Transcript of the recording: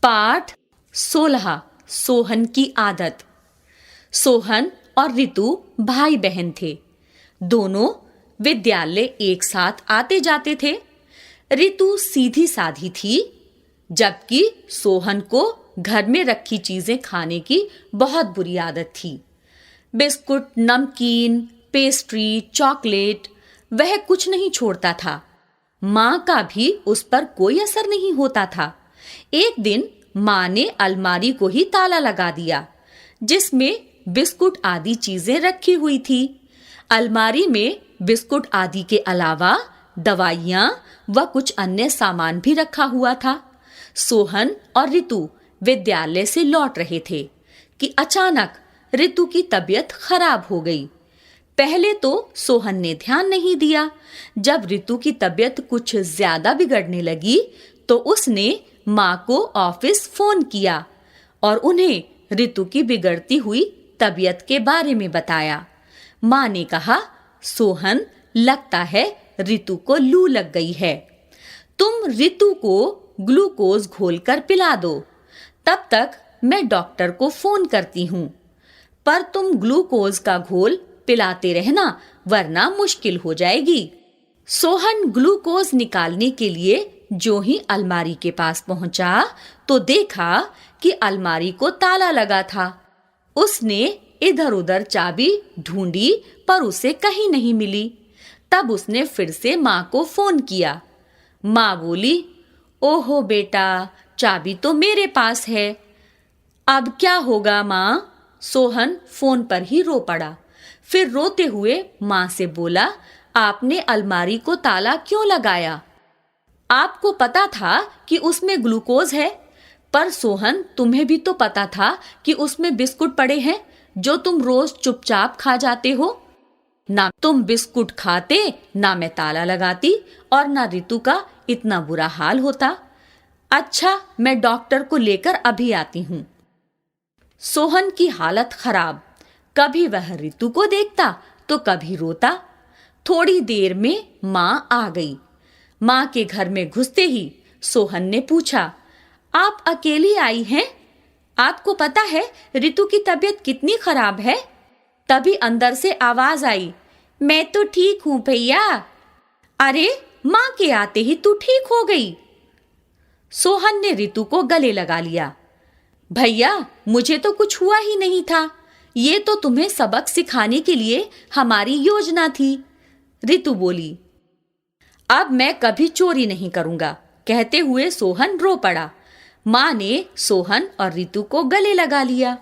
पाठ 16 सोहन की आदत। सोहन और रितु भाई बहन थे। दोनों विद्यालय एक साथ आते जाते थे। रितु सीधी साधी थी, जबकि सोहन को घर में रखी चीजें खाने की बहुत बुरी आदत थी। बिस्कुट, नमकीन, पेस्ट्री, चॉकलेट वह कुछ नहीं छोड़ता था। माँ का भी उस पर कोई असर नहीं होता था। एक दिन माँ ने अलमारी को ही ताला लगा दिया, जिसमें बिस्कुट आदि चीजें रखी हुई थी। अलमारी में बिस्कुट आदि के अलावा दवाइयाँ व कुछ अन्य सामान भी रखा हुआ था। सोहन और रितु विद्यालय से लौट रहे थे कि अचानक रितु की तबीयत खराब हो गई। पहले तो सोहन ने ध्यान नहीं दिया। जब रितु की तबीयत कुछ ज्यादा बिगड़ने लगी तो उसने माँ को ऑफिस फोन किया और उन्हें रितु की बिगड़ती हुई तबीयत के बारे में बताया। माँ ने कहा, सोहन, लगता है रितु को लू लग गई है। तुम रितु को ग्लूकोज घोलकर पिला दो। तब तक मैं डॉक्टर को फोन करती हूँ। पर तुम ग्लूकोज का घोल पिलाते रहना, वरना मुश्किल हो जाएगी। सोहन ग्लूकोज निकालने के लिए जो ही अलमारी के पास पहुंचा तो देखा कि अलमारी को ताला लगा था। उसने इधर उधर चाबी ढूंढी पर उसे कहीं नहीं मिली। तब उसने फिर से माँ को फोन किया। माँ बोली, ओहो बेटा, चाबी तो मेरे पास है। अब क्या होगा माँ? सोहन फोन पर ही रो पड़ा। फिर रोते हुए माँ से बोला, आपने अलमारी को ताला क्यों लगाया? आपको पता था कि उसमें ग्लूकोज है। पर सोहन, तुम्हें भी तो पता था कि उसमें बिस्कुट पड़े हैं जो तुम रोज चुपचाप खा जाते हो। ना तुम बिस्कुट खाते, ना मैं ताला लगाती और ना रितु का इतना बुरा हाल होता। अच्छा, मैं डॉक्टर को लेकर अभी आती हूँ। सोहन की हालत खराब। कभी वह रितु को देखता तो कभी रोता। थोड़ी देर में माँ आ गई। माँ के घर में घुसते ही सोहन ने पूछा, आप अकेली आई हैं? आपको पता है रितु की तबीयत कितनी खराब है? तभी अंदर से आवाज आई, मैं तो ठीक हूं भैया। अरे, माँ के आते ही तू ठीक हो गई। सोहन ने रितु को गले लगा लिया। भैया, मुझे तो कुछ हुआ ही नहीं था। ये तो तुम्हें सबक सिखाने के लिए हमारी योजना थी। रितु बोली, अब मैं कभी चोरी नहीं करूंगा। कहते हुए सोहन रो पड़ा। माँ ने सोहन और रितु को गले लगा लिया।